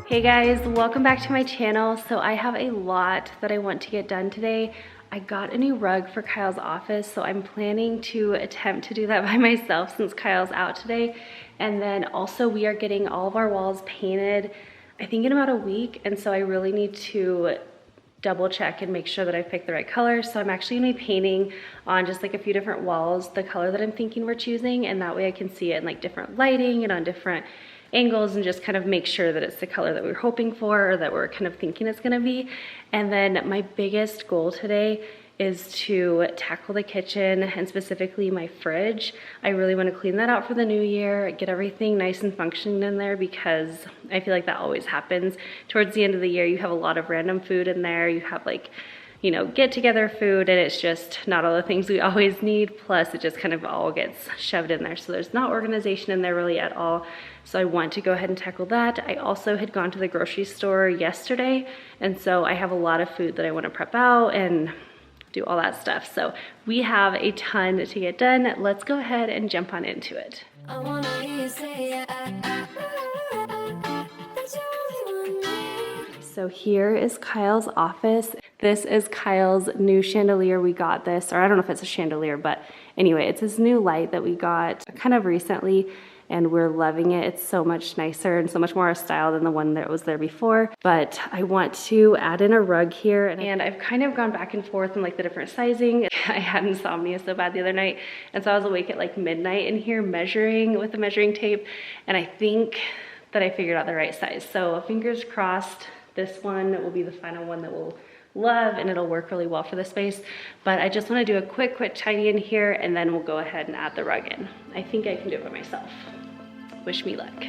Hey guys, welcome back to my channel. So I have a lot that I want to get done today. I got a new rug for Kyle's office, so I'm planning to attempt to do that by myself since Kyle's out today. And then also we are getting all of our walls painted, I think in about a week. And so I really need to double check and make sure that I picked the right color. So I'm actually gonna be painting on just like a few different walls, the color that I'm thinking we're choosing. And that way I can see it in like different lighting and on different angles and just kind of make sure that it's the color that we were hoping for or that we're kind of thinking it's gonna be. And then my biggest goal today is to tackle the kitchen and specifically my fridge. I really want to clean that out for the new year, get everything nice and functioning in there, because I feel like that always happens. Towards the end of the year, you have a lot of random food in there. You have like, you know, get together food, and it's just not all the things we always need. Plus it just kind of all gets shoved in there. So there's not organization in there really at all. So I want to go ahead and tackle that. I also had gone to the grocery store yesterday, and so I have a lot of food that I want to prep out and do all that stuff. So we have a ton to get done. Let's go ahead and jump on into it. I wanna hear you say So here is Kyle's office. This is Kyle's new chandelier. We got this, or I don't know if it's a chandelier, but anyway, it's this new light that we got kind of recently, and we're loving it. It's so much nicer and so much more style than the one that was there before. But I want to add in a rug here, and I've kind of gone back and forth in like the different sizing. I had insomnia so bad the other night, and so I was awake at like midnight in here measuring with the measuring tape, and I think that I figured out the right size. So fingers crossed, this one will be the final one that we'll love, and it'll work really well for the space. But I just want to do a quick tidy in here, and then we'll go ahead and add the rug in. I think I can do it by myself. Wish me luck.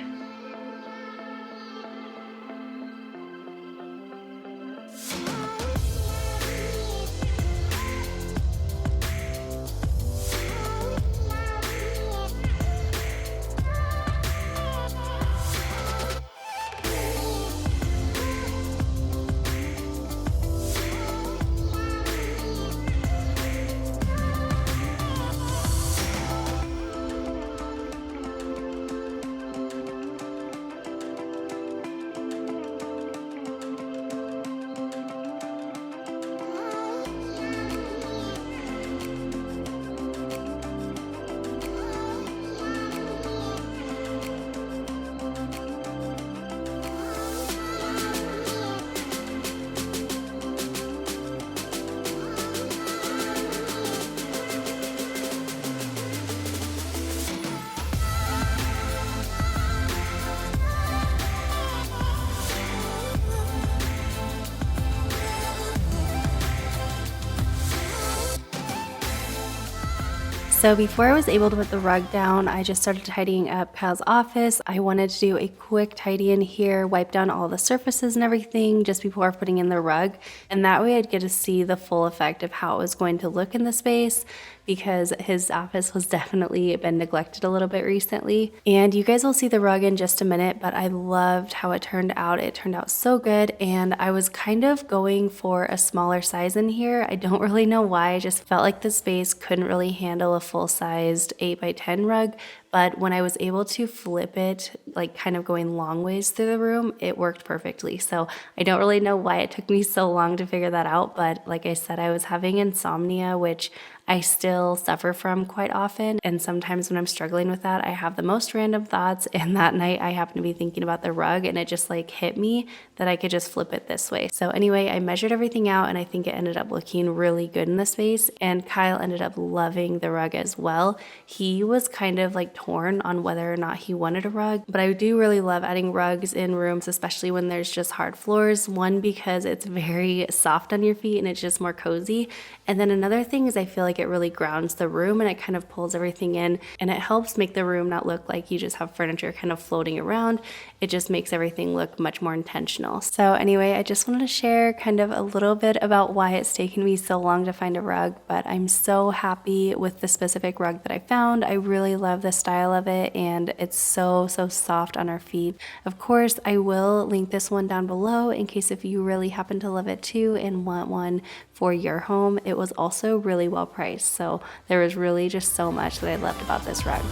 So before I was able to put the rug down, I just started tidying up Kyle's office. I wanted to do a quick tidy in here, wipe down all the surfaces and everything just before putting in the rug. And that way I'd get to see the full effect of how it was going to look in the space, because his office was definitely been neglected a little bit recently. And you guys will see the rug in just a minute, but I loved how it turned out. It turned out so good, and I was kind of going for a smaller size in here. I don't really know why. I just felt like the space couldn't really handle a full-sized 8x10 rug. But when I was able to flip it, like kind of going long ways through the room, it worked perfectly. So I don't really know why it took me so long to figure that out. But like I said, I was having insomnia, which I still suffer from quite often. And sometimes when I'm struggling with that, I have the most random thoughts. And that night I happened to be thinking about the rug, and it just like hit me that I could just flip it this way. So anyway, I measured everything out, and I think it ended up looking really good in the space. And Kyle ended up loving the rug as well. He was kind of like torn on whether or not he wanted a rug, but I do really love adding rugs in rooms, especially when there's just hard floors. One, because it's very soft on your feet and it's just more cozy. And then another thing is I feel like it really grounds the room, and it kind of pulls everything in, and it helps make the room not look like you just have furniture kind of floating around. It just makes everything look much more intentional. So anyway, I just wanted to share kind of a little bit about why it's taken me so long to find a rug, but I'm so happy with the specific rug that I found. I really love the style of it, and it's so soft on our feet. Of course, I will link this one down below in case if you really happen to love it too and want one for your home. It was also really well priced, so there was really just so much that I loved about this rug.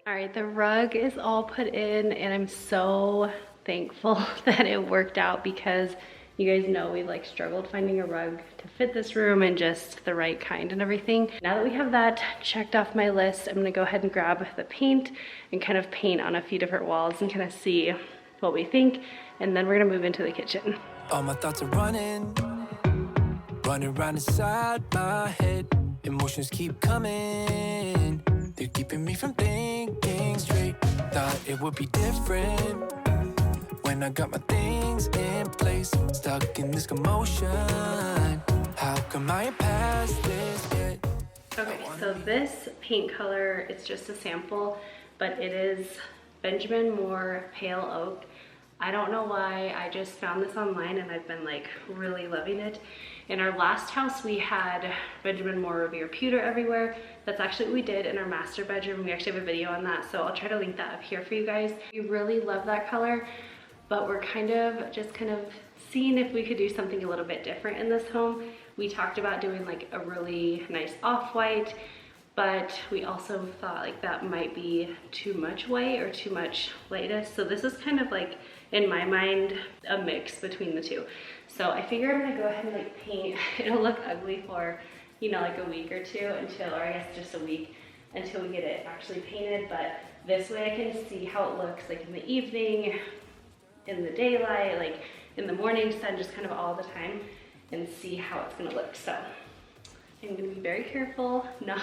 All right, the rug is all put in and I'm so thankful that it worked out because you guys know we like struggled finding a rug to fit this room and just the right kind and everything. Now that we have that checked off my list, I'm gonna go ahead and grab the paint and kind of paint on a few different walls and kind of see what we think. And then we're gonna move into the kitchen. All my thoughts are running around inside my head. Emotions keep coming, they're keeping me from thinking straight. Thought it would be different when I got my things in place. Stuck in this commotion, how come I ain't past this yet? Okay, so this paint color, it's just a sample, but it is Benjamin Moore Pale Oak. I don't know why, I just found this online and I've been like really loving it. In our last house, we had Benjamin Moore Revere Pewter everywhere. That's actually what we did in our master bedroom. We actually have a video on that, so I'll try to link that up here for you guys. We really love that color, but we're kind of seeing if we could do something a little bit different in this home. We talked about doing like a really nice off-white, but we also thought like that might be too much white or too much lightness. So this is kind of like, in my mind, a mix between the two. So I figure I'm gonna go ahead and like paint. It'll look ugly for, you know, like a week or two until, or I guess just a week until we get it actually painted. But this way I can see how it looks like in the evening, in the daylight, like in the morning sun, just kind of all the time, and see how it's gonna look. So I'm gonna be very careful not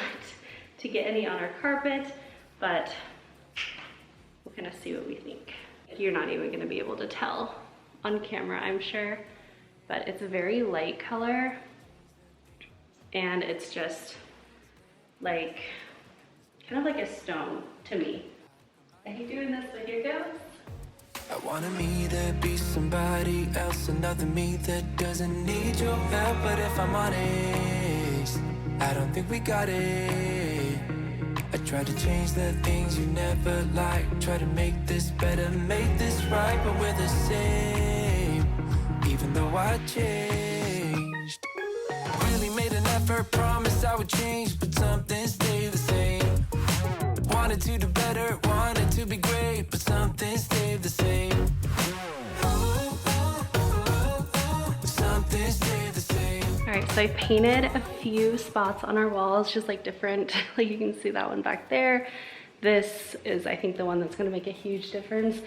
to get any on our carpet, but we're gonna see what we think. You're not even gonna be able to tell on camera, I'm sure, but it's a very light color and it's just like, kind of like a stone to me. Are you doing this with your ghost? I wanted me to be somebody else, another me that doesn't need your help. But if I'm honest, I don't think we got it. I try to change the things you never liked, try to make this better, make this right, but we're the same, even though I changed. Really made an effort, promised I would change, but something stayed the same. Wanted to do better, wanted to be great, but something stayed the same. Something stayed the same. All right, so I painted a few spots on our walls, just like different, like you can see that one back there. This is, I think, the one that's gonna make a huge difference.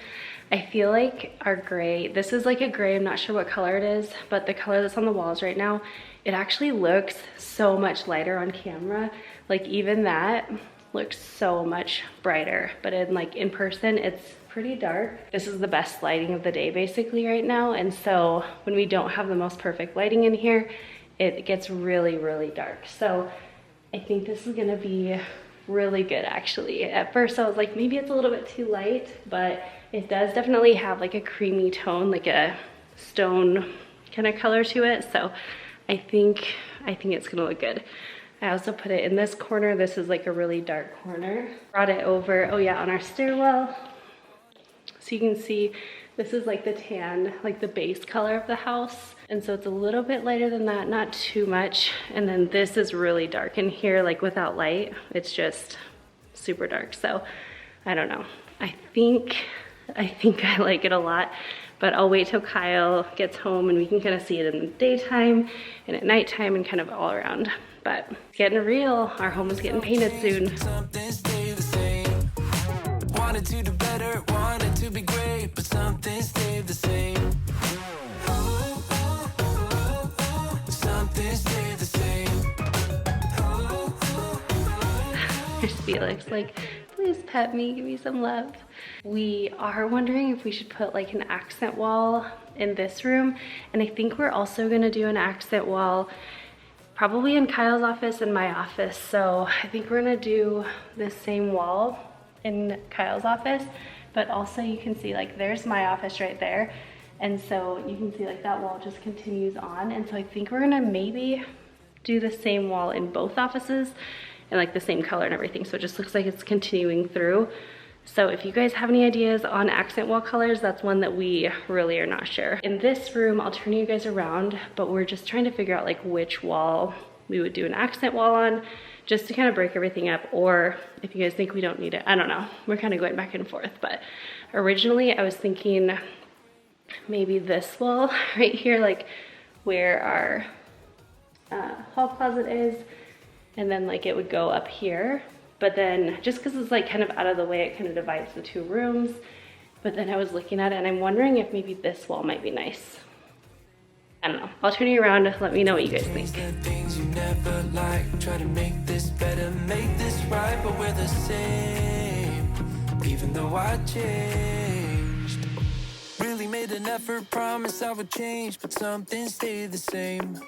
I feel like our gray, this is like a gray, I'm not sure what color it is, but the color that's on the walls right now, it actually looks so much lighter on camera. Like even that looks so much brighter, but in person, it's pretty dark. This is the best lighting of the day basically right now. And so when we don't have the most perfect lighting in here, it gets really, really dark. So I think this is gonna be really good actually. At first I was like, maybe it's a little bit too light, but it does definitely have like a creamy tone, like a stone kind of color to it. So I think it's gonna look good. I also put it in this corner. This is like a really dark corner. Brought it over, oh yeah, on our stairwell. So you can see this is like the tan, like the base color of the house. And so it's a little bit lighter than that, not too much. And then this is really dark in here, like without light, it's just super dark. So I don't know. I think I like it a lot, but I'll wait till Kyle gets home and we can kind of see it in the daytime and at nighttime and kind of all around. But it's getting real. Our home is getting painted soon. Something stayed the same. Wanted to do better, wanted to be great, but something stayed the same. Something stayed the same. There's Felix, like, please pet me, give me some love. We are wondering if we should put like an accent wall in this room. And I think we're also gonna do an accent wall probably in Kyle's office and my office. So I think we're gonna do the same wall in Kyle's office, but also you can see like there's my office right there. And so you can see like that wall just continues on. And so I think we're gonna maybe do the same wall in both offices and like the same color and everything. So it just looks like it's continuing through. So if you guys have any ideas on accent wall colors, that's one that we really are not sure. In this room, I'll turn you guys around, but we're just trying to figure out like which wall we would do an accent wall on, just to kind of break everything up, or if you guys think we don't need it, I don't know. We're kind of going back and forth, but originally I was thinking maybe this wall right here, like where our hall closet is, and then like it would go up here. But then just because it's like kind of out of the way, it kind of divides the two rooms. But then I was looking at it and I'm wondering if maybe this wall might be nice. I don't know. I'll turn you around. Let me know what you guys think. Things you never like, try to make this better, make this right, but we're the same. Even though I changed, really made an effort, promise I would change, but something stayed the same.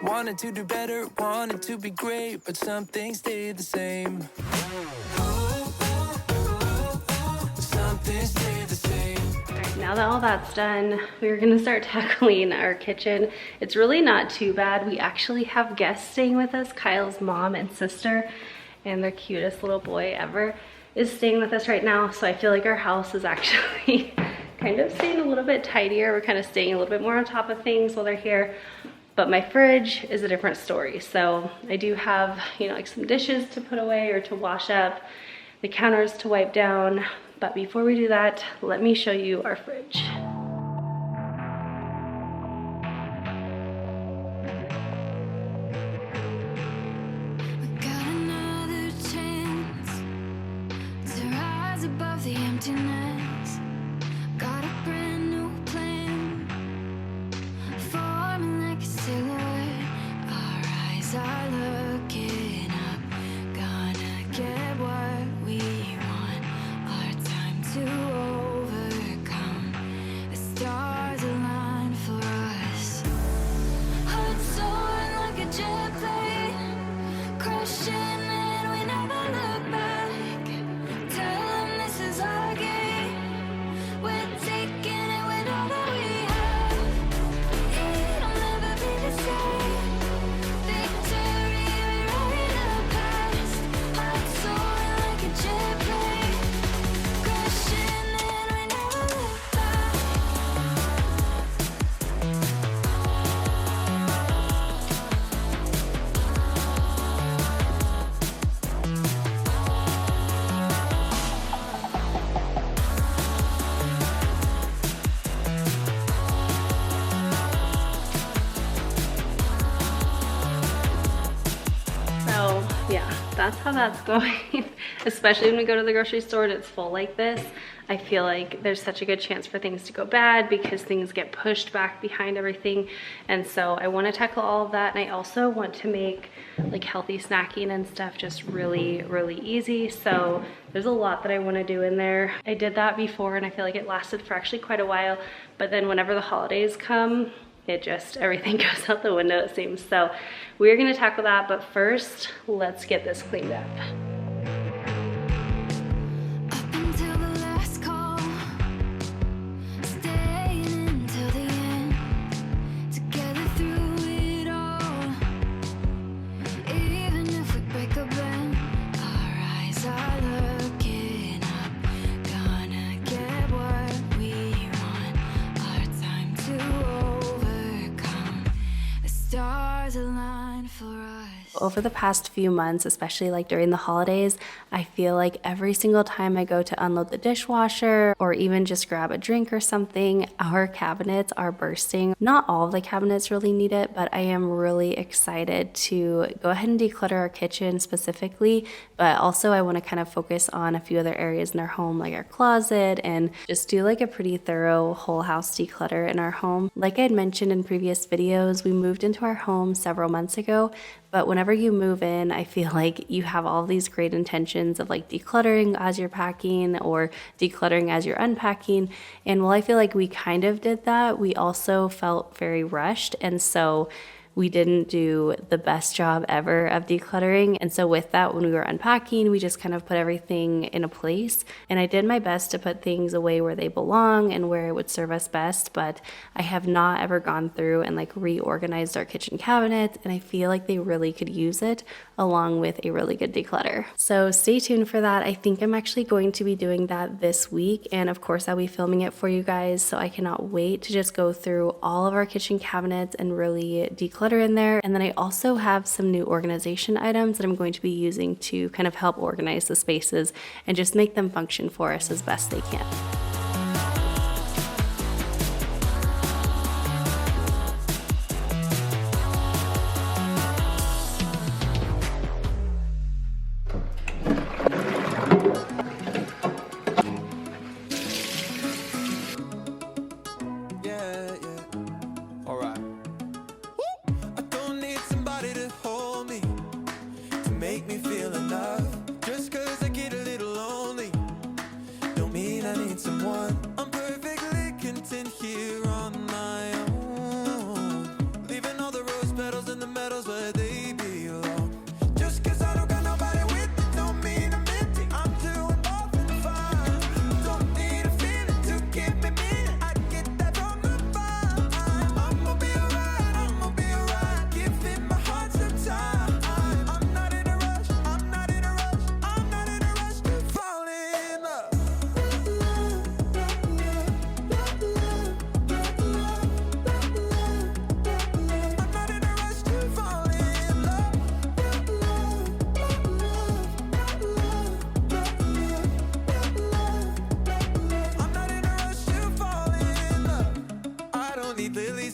Wanted to do better, wanted to be great, but something stayed the same. Something stayed the same. Now that all that's done, we're gonna start tackling our kitchen. It's really not too bad. We actually have guests staying with us. Kyle's mom and sister and their cutest little boy ever is staying with us right now. So I feel like our house is actually kind of staying a little bit tidier. We're kind of staying a little bit more on top of things while they're here. But my fridge is a different story. So I do have, you know, like some dishes to put away or to wash up, the counters to wipe down. But before we do that, let me show you our fridge. We got another chance to rise above the emptiness. Got a brand new plan, forming like a silhouette. Our eyes are looking up, gonna get what we want. Our time to overcome. The stars align for us. Hearts soaring like a jet plane, crashing and we never look back. Tell them this is our game. We're taking it with all that we have. It'll never be the same. Victory, we're writing the past. Hearts soaring like a jet plane, crashing and we never look back. So yeah, that's how that's going. Especially when we go to the grocery store and it's full like this, I feel like there's such a good chance for things to go bad because things get pushed back behind everything. And so I want to tackle all of that, and I also want to make like healthy snacking and stuff just really, really easy. So there's a lot that I want to do in there. I did that before and I feel like it lasted for actually quite a while, but then whenever the holidays come, it just, everything goes out the window, it seems. So we're gonna tackle that, but first, let's get this cleaned up. Up until the last call, staying until the end, together through it all. Even if we break a bend, our eyes are looking up, gonna get what we want. Our time to overcome. The stars align for us. Over the past few months, especially like during the holidays, I feel like every single time I go to unload the dishwasher or even just grab a drink or something, our cabinets are bursting. Not all of the cabinets really need it, but I am really excited to go ahead and declutter our kitchen specifically, but also I want to kind of focus on a few other areas in our home, like our closet, and just do like a pretty thorough whole house declutter in our home. Like I had mentioned in previous videos, we moved into our home several months ago, but whenever you move in, I feel like you have all these great intentions of like decluttering as you're packing or decluttering as you're unpacking. And while I feel like we kind of did that, we also felt very rushed. And so we didn't do the best job ever of decluttering. And so with that, when we were unpacking, we just kind of put everything in a place. And I did my best to put things away where they belong and where it would serve us best. But I have not ever gone through and like reorganized our kitchen cabinets. And I feel like they really could use it along with a really good declutter. So stay tuned for that. I think I'm actually going to be doing that this week. And of course, I'll be filming it for you guys. So I cannot wait to just go through all of our kitchen cabinets and really declutter clutter in there. And then I also have some new organization items that I'm going to be using to kind of help organize the spaces and just make them function for us as best they can.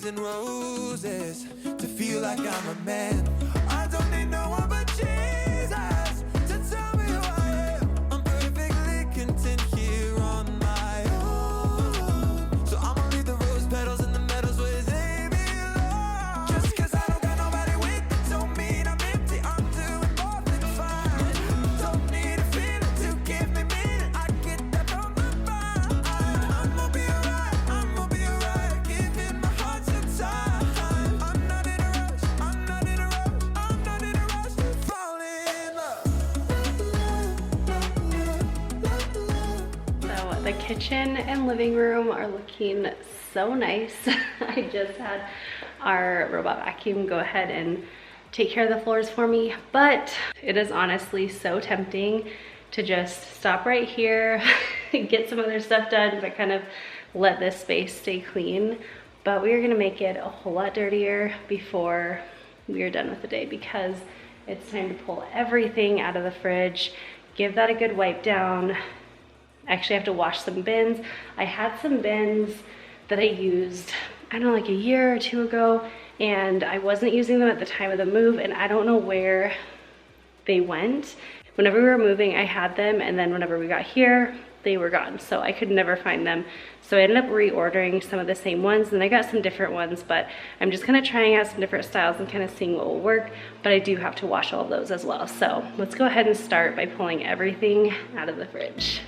And roses to feel like I'm a man. I don't need no one but Jesus to tell me who I am. I'm perfectly content here on my own. So I'ma leave the rose petals and the meadows where they belong. Just cause I don't got nobody with me don't mean I'm empty. I'm doing more than fine. Don't need a feeling to give me meaning. I get that from the vine. I'ma be alright, I'ma be alright. Giving my heart some time. I'm not in a rush, I'm not in a rush, I'm not in a rush to fall in love. So the kitchen and living room are looking so nice. I just had our robot vacuum go ahead and take care of the floors for me, but it is honestly so tempting to just stop right here, get some other stuff done, but kind of let this space stay clean. But we are gonna make it a whole lot dirtier before we are done with the day, because it's time to pull everything out of the fridge, give that a good wipe down. Actually, I have to wash some bins. I had some bins that I used, I don't know, like a year or two ago, and I wasn't using them at the time of the move, and I don't know where they went. Whenever we were moving, I had them, and then whenever we got here, they were gone, so I could never find them. So I ended up reordering some of the same ones, and I got some different ones, but I'm just kind of trying out some different styles and kind of seeing what will work, but I do have to wash all of those as well. So let's go ahead and start by pulling everything out of the fridge.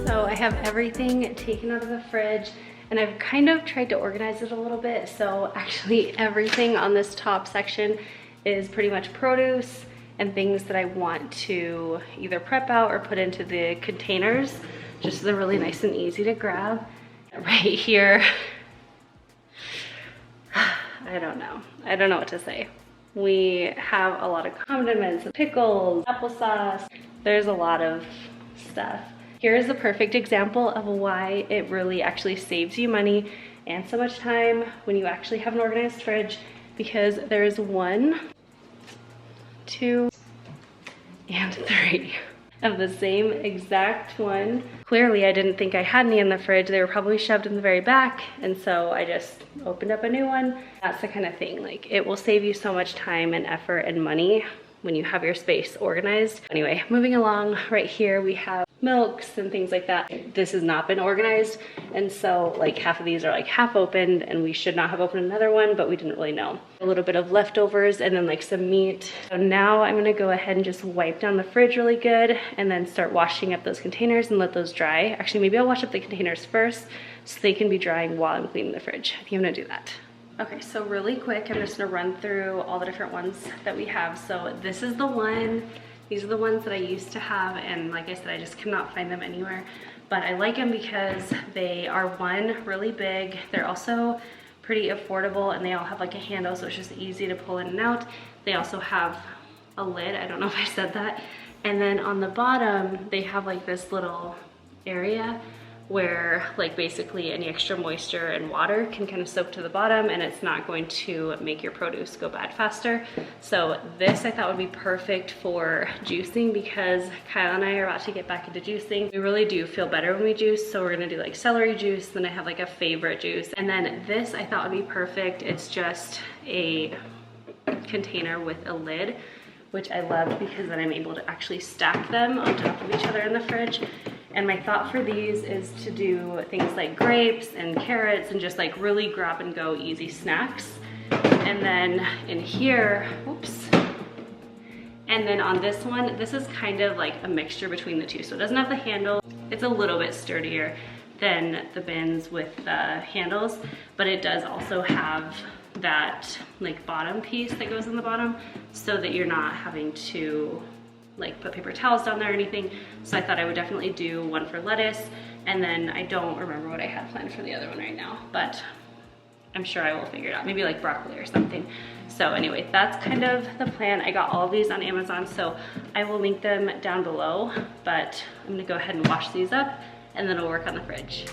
So I have everything taken out of the fridge, and I've kind of tried to organize it a little bit. So actually everything on this top section is pretty much produce and things that I want to either prep out or put into the containers, just so they're really nice and easy to grab. Right here, I don't know what to say. We have a lot of condiments, pickles, applesauce. There's a lot of stuff. Here's a perfect example of why it really actually saves you money and so much time when you actually have an organized fridge, because there's 1, 2, and 3 of the same exact one. Clearly I didn't think I had any in the fridge. They were probably shoved in the very back, and so I just opened up a new one. That's the kind of thing, like, it will save you so much time and effort and money when you have your space organized. Anyway, moving along, right here we have milks and things like that. This has not been organized, and so like half of these are like half opened, and we should not have opened another one, but we didn't really know. A little bit of leftovers and then like some meat. So now I'm gonna go ahead and just wipe down the fridge really good and then start washing up those containers and let those dry. Actually, maybe I'll wash up the containers first so they can be drying while I'm cleaning the fridge. I think I'm gonna do that. Okay, so really quick, I'm just gonna run through all the different ones that we have. So this is the one. These are the ones that I used to have, and like I said, I just cannot find them anywhere. But I like them because they are, 1, really big. They're also pretty affordable, and they all have like a handle, so it's just easy to pull in and out. They also have a lid. I don't know if I said that. And then on the bottom, they have like this little area where like basically any extra moisture and water can kind of soak to the bottom, and it's not going to make your produce go bad faster. So this I thought would be perfect for juicing, because Kyle and I are about to get back into juicing. We really do feel better when we juice, so we're gonna do like celery juice, then I have like a favorite juice. And then this I thought would be perfect. It's just a container with a lid, which I love because then I'm able to actually stack them on top of each other in the fridge. And my thought for these is to do things like grapes and carrots and just like really grab and go easy snacks. And then in here, oops. And then on this one, this is kind of like a mixture between the two. So it doesn't have the handle. It's a little bit sturdier than the bins with the handles, but it does also have that like bottom piece that goes in the bottom, so that you're not having to like put paper towels down there or anything. So I thought I would definitely do one for lettuce, and then I don't remember what I had planned for the other one right now, but I'm sure I will figure it out. Maybe like broccoli or something. So anyway, that's kind of the plan. I got all of these on Amazon, so I will link them down below, but I'm gonna go ahead and wash these up, and then I'll work on the fridge.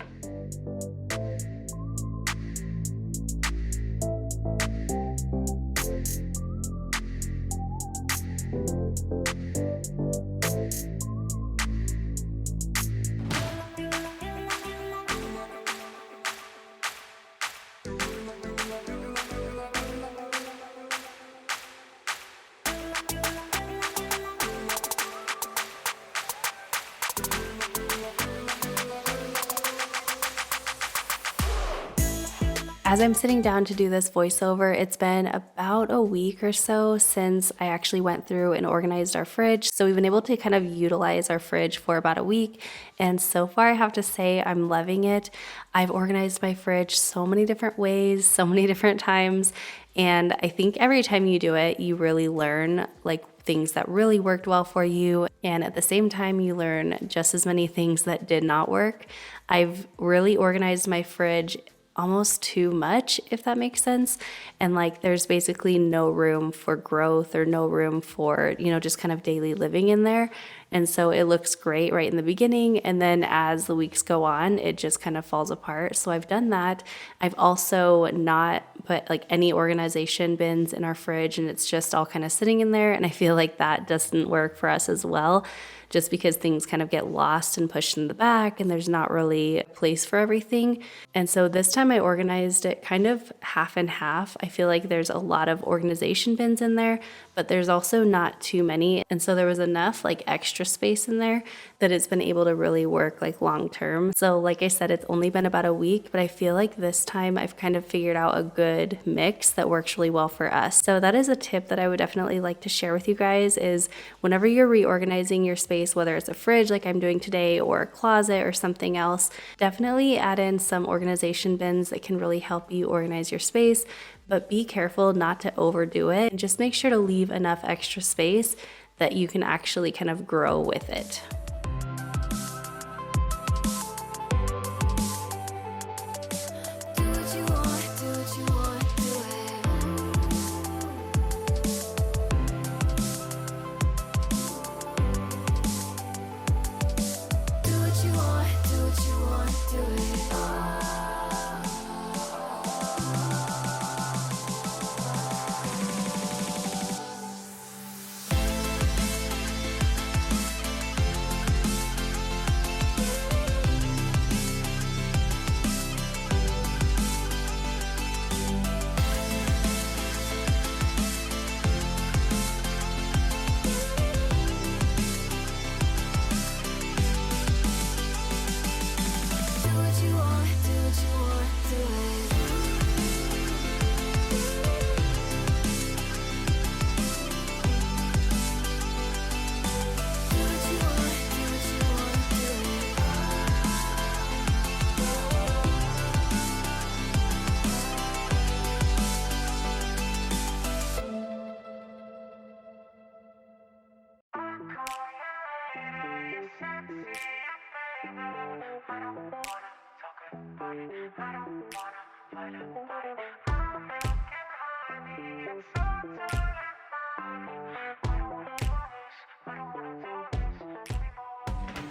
As I'm sitting down to do this voiceover, it's been about a week or so since I actually went through and organized our fridge. So we've been able to kind of utilize our fridge for about a week. And so far I have to say I'm loving it. I've organized my fridge so many different ways, so many different times. And I think every time you do it, you really learn like things that really worked well for you. And at the same time, you learn just as many things that did not work. I've really organized my fridge almost too much, if that makes sense. And like there's basically no room for growth or no room for, you know, just kind of daily living in there. And so it looks great right in the beginning, and then as the weeks go on, it just kind of falls apart. So I've done that. I've also not put like any organization bins in our fridge, and it's just all kind of sitting in there. And I feel like that doesn't work for us as well, just because things kind of get lost and pushed in the back, and there's not really a place for everything. And so this time I organized it kind of half and half. I feel like there's a lot of organization bins in there, but there's also not too many. And so there was enough like extra space in there that it's been able to really work like long term. So like I said, it's only been about a week, but I feel like this time I've kind of figured out a good mix that works really well for us. So that is a tip that I would definitely like to share with you guys, is whenever you're reorganizing your space, whether it's a fridge like I'm doing today or a closet or something else, definitely add in some organization bins that can really help you organize your space. But be careful not to overdo it, and just make sure to leave enough extra space that you can actually kind of grow with it.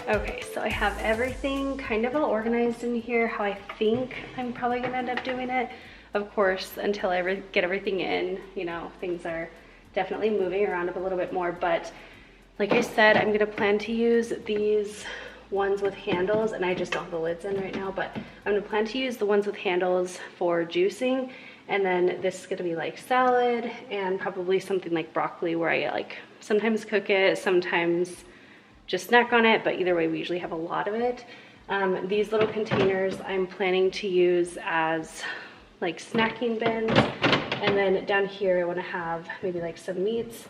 Okay, so I have everything kind of all organized in here how I think I'm probably gonna end up doing it. Of course, until I get everything in, you know, things are definitely moving around a little bit more, but like I said, I'm gonna plan to use these ones with handles, and I just don't have the lids in right now, but I'm gonna plan to use the ones with handles for juicing, and then this is gonna be like salad and probably something like broccoli where I like sometimes cook it, sometimes just snack on it, but either way we usually have a lot of it. These little containers I'm planning to use as like snacking bins, and then down here I want to have maybe like some meats,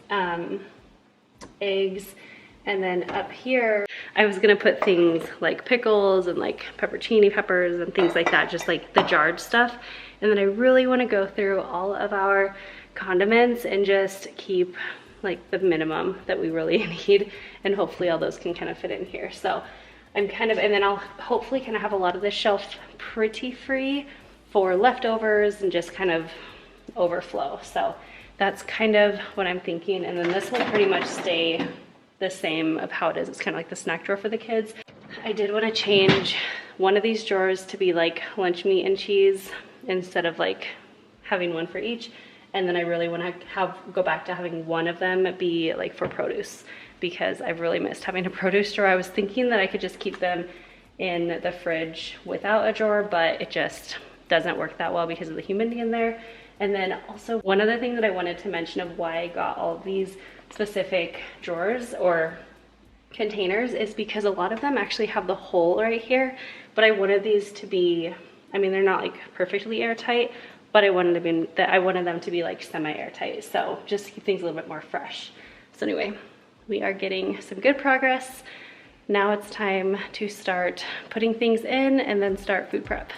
eggs, and then up here I was gonna put things like pickles and like pepperoni peppers and things like that, just like the jarred stuff. And then I really want to go through all of our condiments and just keep like the minimum that we really need, and hopefully all those can kind of fit in here. So I'm kind of, and then I'll hopefully kind of have a lot of this shelf pretty free for leftovers and just kind of overflow. So that's kind of what I'm thinking. And then this will pretty much stay the same of how it is. It's kind of like the snack drawer for the kids. I did want to change one of these drawers to be like lunch meat and cheese instead of like having one for each. And then I really want to go back to having one of them be like for produce, because I've really missed having a produce drawer. I was thinking that I could just keep them in the fridge without a drawer, but it just doesn't work that well because of the humidity in there. And then also one other thing that I wanted to mention of why I got all of these specific drawers or containers is because a lot of them actually have the hole right here, but I wanted these to be, I mean, they're not like perfectly airtight, but I wanted them to be like semi-airtight, so just to keep things a little bit more fresh. So anyway, we are getting some good progress. Now it's time to start putting things in and then start food prep.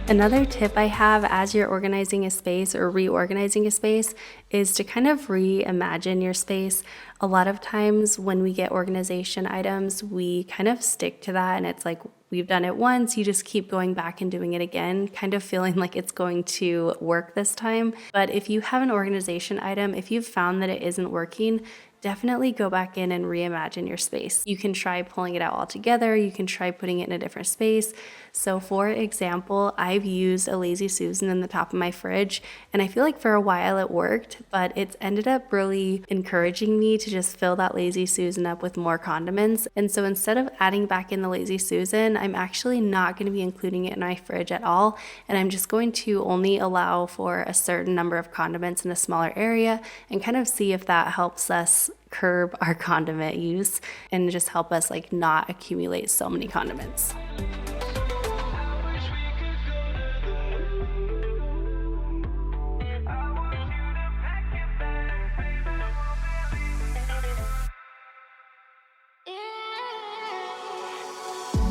Another tip I have as you're organizing a space or reorganizing a space is to kind of reimagine your space. A lot of times when we get organization items, we kind of stick to that, and it's like we've done it once, you just keep going back and doing it again, kind of feeling like it's going to work this time. But if you have an organization item, if you've found that it isn't working, definitely go back in and reimagine your space. You can try pulling it out all together. You can try putting it in a different space. So for example, I've used a Lazy Susan in the top of my fridge, and I feel like for a while it worked, but it's ended up really encouraging me to just fill that Lazy Susan up with more condiments. And so instead of adding back in the Lazy Susan, I'm actually not going to be including it in my fridge at all. And I'm just going to only allow for a certain number of condiments in a smaller area and kind of see if that helps us curb our condiment use and just help us like not accumulate so many condiments.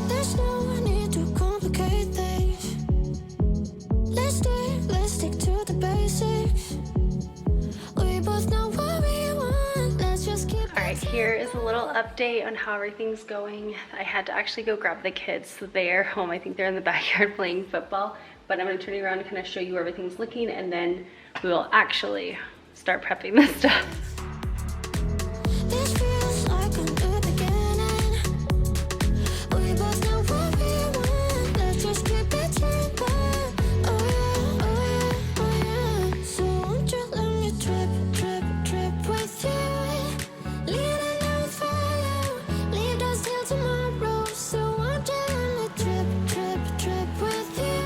There's no need to complicate things. Let's stick to the basics. We both know what we want. Let's just keep. All right, here is a little update on how everything's going. I had to actually go grab the kids, so they are home. I think they're in the backyard playing football, but I'm gonna turn you around and kind of show you where everything's looking, and then we will actually start prepping this stuff. This feels like a new beginning. We both know what we want. Let's just keep it simple. Oh yeah, oh yeah, oh yeah. So won't you let me trip with you? Leaning on fire, leave us till tomorrow. So won't you let me trip with you?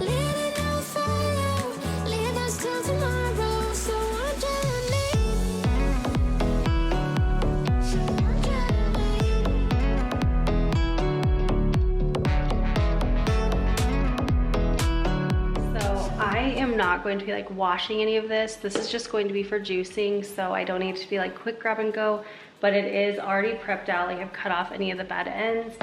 Leaning on fire, leave us till tomorrow. So won't you let me? not going to be like washing any of this. This is just going to be for juicing, so I don't need to be like quick grab and go, but it is already prepped out. Like I've cut off any of the bad ends,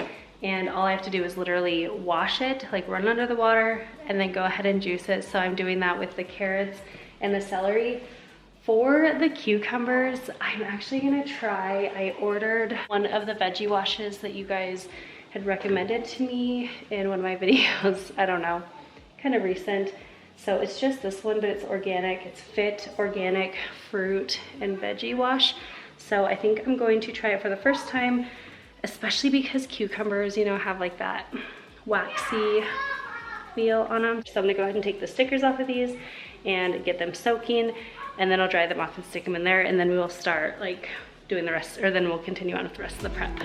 and all I have to do is literally wash it, like run under the water, and then go ahead and juice it. So I'm doing that with the carrots and the celery. For the cucumbers, I'm actually gonna try, I ordered one of the veggie washes that you guys had recommended to me in one of my videos, I don't know, kind of recent. So it's just this one, but it's organic. It's Fit Organic Fruit and Veggie Wash. So I think I'm going to try it for the first time, especially because cucumbers, you know, have like that waxy feel on them. So I'm gonna go ahead and take the stickers off of these and get them soaking, and then I'll dry them off and stick them in there, and then we will start like doing the rest, or then we'll continue on with the rest of the prep.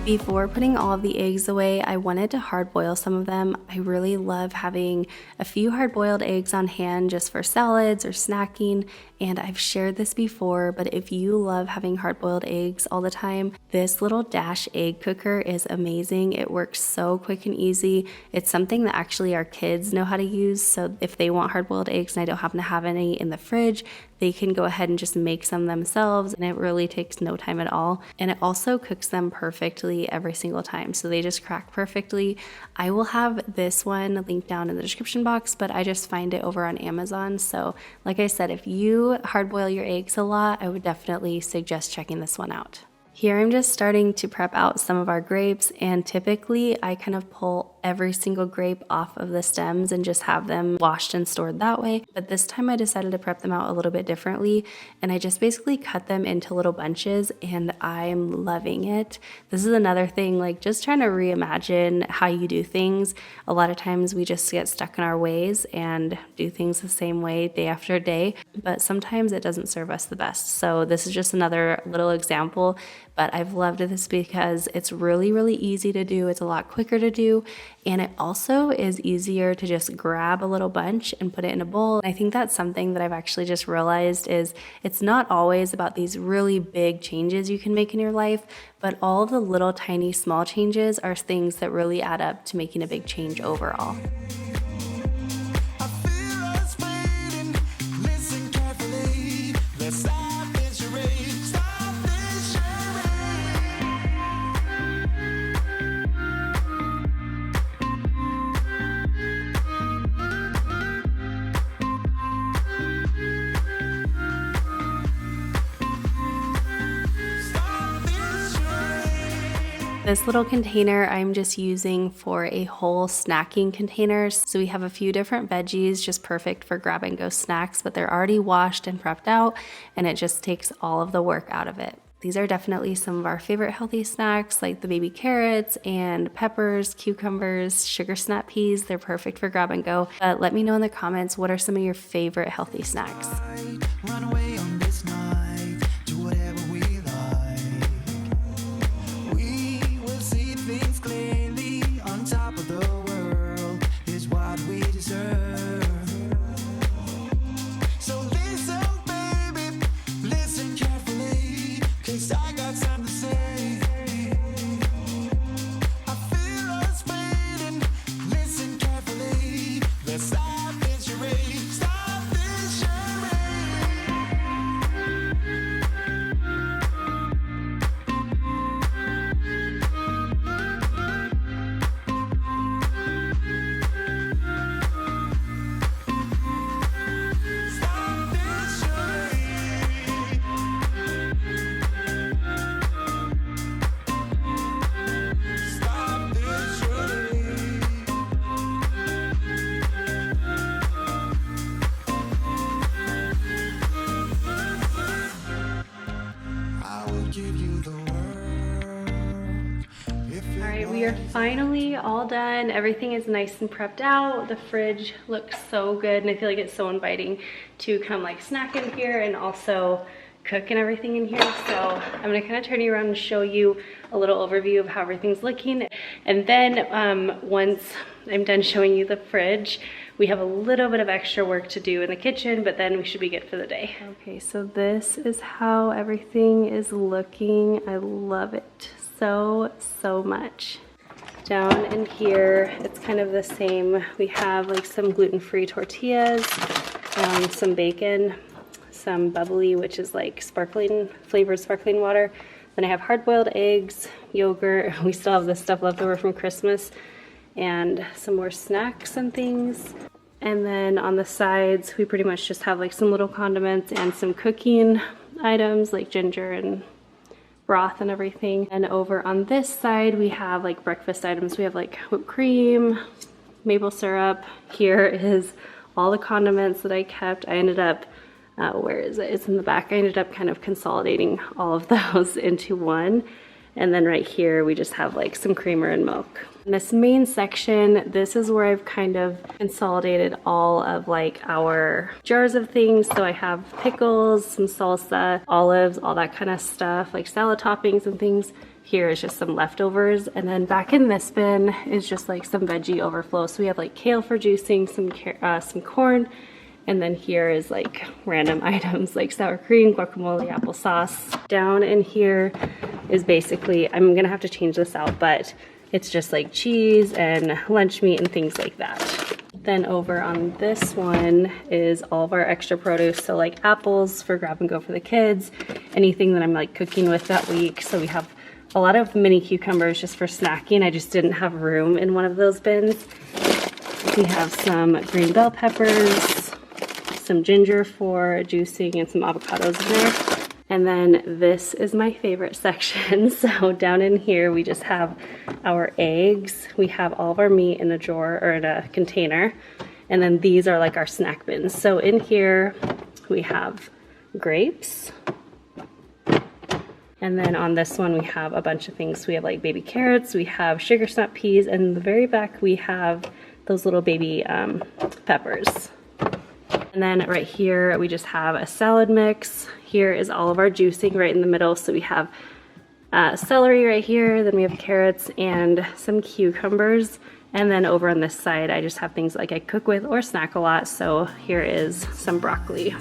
Before putting all of the eggs away, I wanted to hard boil some of them. I really love having a few hard boiled eggs on hand just for salads or snacking, and I've shared this before, but if you love having hard boiled eggs all the time, this little Dash egg cooker is amazing. It works so quick and easy. It's something that actually our kids know how to use, so if they want hard boiled eggs and I don't happen to have any in the fridge, they can go ahead and just make some themselves, and it really takes no time at all. And it also cooks them perfectly every single time, so they just crack perfectly. I will have this one linked down in the description box, but I just find it over on Amazon. So like I said, if you hard boil your eggs a lot, I would definitely suggest checking this one out. Here I'm just starting to prep out some of our grapes, and typically I kind of pull every single grape off of the stems and just have them washed and stored that way. But this time I decided to prep them out a little bit differently, and I just basically cut them into little bunches, and I'm loving it. This is another thing, like just trying to reimagine how you do things. A lot of times we just get stuck in our ways and do things the same way day after day, but sometimes it doesn't serve us the best. So this is just another little example, but I've loved this because it's really, really easy to do. It's a lot quicker to do, and it also is easier to just grab a little bunch and put it in a bowl. I think that's something that I've actually just realized is it's not always about these really big changes you can make in your life, but all of the little tiny small changes are things that really add up to making a big change overall. This little container I'm just using for a whole snacking container. So we have a few different veggies, just perfect for grab and go snacks, but they're already washed and prepped out, and it just takes all of the work out of it. These are definitely some of our favorite healthy snacks, like the baby carrots and peppers, cucumbers, sugar snap peas. They're perfect for grab and go. But let me know in the comments, what are some of your favorite healthy snacks? Run away on this night, do whatever we like. We will see things clearly. On top of the world is what we deserve. So listen, baby, listen carefully, 'cause I got something to say. I feel us fading. Listen carefully. Let's stop this charade. Stop this charade. we are finally all done. Everything is nice and prepped out. The fridge looks so good, and I feel like it's so inviting to come like snack in here and also cook and everything in here. So I'm gonna kind of turn you around and show you a little overview of how everything's looking. And then once I'm done showing you the fridge, we have a little bit of extra work to do in the kitchen, but then we should be good for the day. Okay, so this is how everything is looking. I love it so much. Down in here, it's kind of the same. We have like some gluten-free tortillas, some bacon, some bubbly, which is like flavored sparkling water. Then I have hard-boiled eggs, yogurt. We still have this stuff left over from Christmas, and some more snacks and things. And then on the sides, we pretty much just have like some little condiments and some cooking items like ginger and broth and everything. And over on this side, we have like breakfast items. We have like whipped cream, maple syrup. Here is all the condiments that I kept. I ended up, where is it? It's in the back. I ended up kind of consolidating all of those into one. And then right here, we just have like some creamer and milk. In this main section, this is where I've kind of consolidated all of like our jars of things. So I have pickles, some salsa, olives, all that kind of stuff, like salad toppings and things. Here is just some leftovers. And then back in this bin is just like some veggie overflow. So we have like kale for juicing, some corn. And then here is like random items like sour cream, guacamole, applesauce. Down in here is basically, I'm gonna have to change this out, but it's just like cheese and lunch meat and things like that. Then over on this one is all of our extra produce. So like apples for grab and go for the kids, anything that I'm like cooking with that week. So we have a lot of mini cucumbers just for snacking. I just didn't have room in one of those bins. We have some green bell peppers, some ginger for juicing, and some avocados in there. And then this is my favorite section. So down in here, we just have our eggs. We have all of our meat in a drawer or in a container. And then these are like our snack bins. So in here, we have grapes. And then on this one, we have a bunch of things. We have like baby carrots, we have sugar snap peas, and in the very back, we have those little baby peppers. And then right here, we just have a salad mix. Here is all of our juicing right in the middle. So we have celery right here, then we have carrots and some cucumbers. And then over on this side, I just have things like I cook with or snack a lot. So here is some broccoli.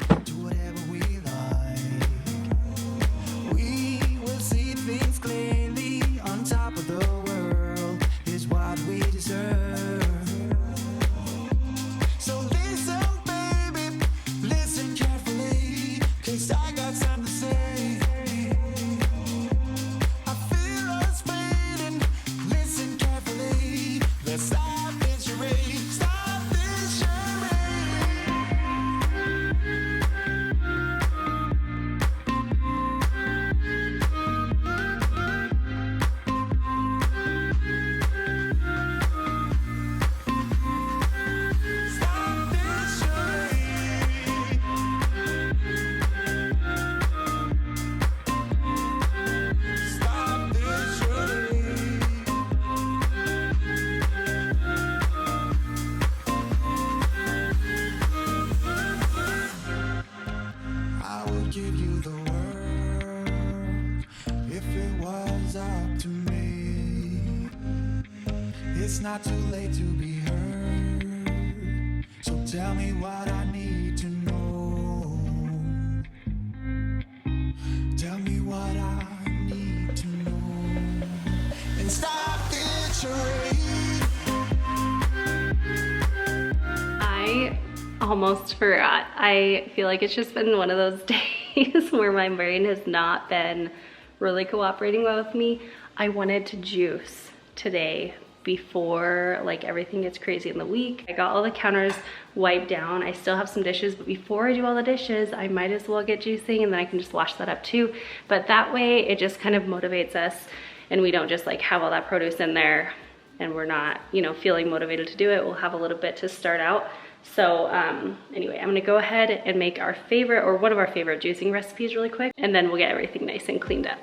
It's not too late to be heard, so tell me what I need to know. Tell me what I need to know. And stop this charade. I almost forgot. I feel like it's just been one of those days where my brain has not been really cooperating well with me. I wanted to juice today before like everything gets crazy in the week. I got all the counters wiped down. I still have some dishes, but before I do all the dishes, I might as well get juicing, and then I can just wash that up too. But that way it just kind of motivates us, and we don't just like have all that produce in there and we're not, you know, feeling motivated to do it. We'll have a little bit to start out. So anyway, I'm gonna go ahead and make our favorite, or one of our favorite juicing recipes really quick, and then we'll get everything nice and cleaned up.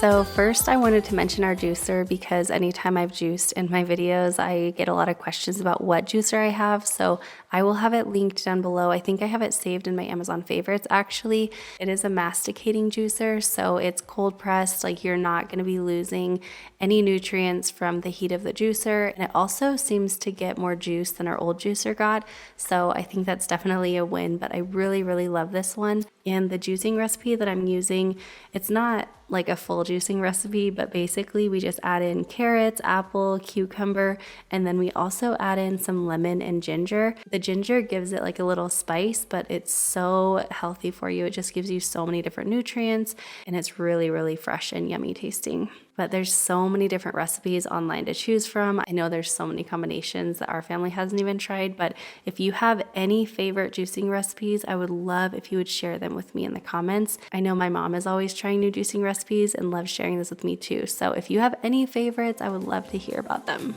So first I wanted to mention our juicer because anytime I've juiced in my videos, I get a lot of questions about what juicer I have. So I will have it linked down below. I think I have it saved in my Amazon favorites actually. It is a masticating juicer, so it's cold pressed, like you're not going to be losing any nutrients from the heat of the juicer. And it also seems to get more juice than our old juicer got. So I think that's definitely a win, but I really, really love this one. And the juicing recipe that I'm using, it's not like a full juicing recipe, but basically we just add in carrots, apple, cucumber, and then we also add in some lemon and ginger. The ginger gives it like a little spice, but it's so healthy for you. It just gives you so many different nutrients, and it's really, really fresh and yummy tasting. But there's so many different recipes online to choose from. I know there's so many combinations that our family hasn't even tried, but if you have any favorite juicing recipes, I would love if you would share them with me in the comments. I know my mom is always trying new juicing recipes and loves sharing this with me too. So if you have any favorites, I would love to hear about them.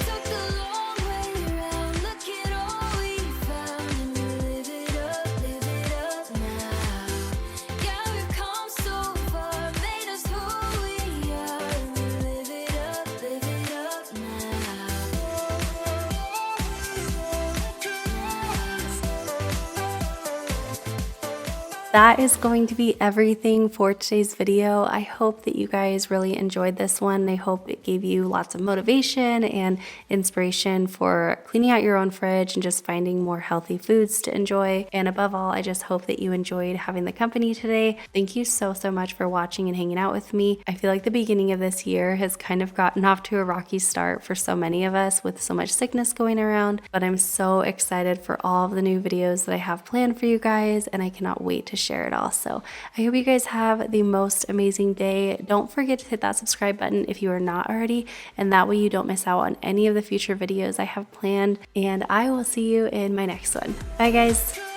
Took the long way around, look at all we found, and we live it up now. Yeah, we've come so far, made us who we are, and we live it up now. That is going to be everything for today's video. I hope that you guys really enjoyed this one. I hope it gave you lots of motivation and inspiration for cleaning out your own fridge and just finding more healthy foods to enjoy. And above all, I just hope that you enjoyed having the company today. Thank you so much for watching and hanging out with me. I feel like the beginning of this year has kind of gotten off to a rocky start for so many of us with so much sickness going around, but I'm so excited for all of the new videos that I have planned for you guys, and I cannot wait to share it all. So I hope you guys have the most amazing day. Don't forget to hit that subscribe button if you are not already, and that way you don't miss out on any of the future videos I have planned. And I will see you in my next one. Bye guys.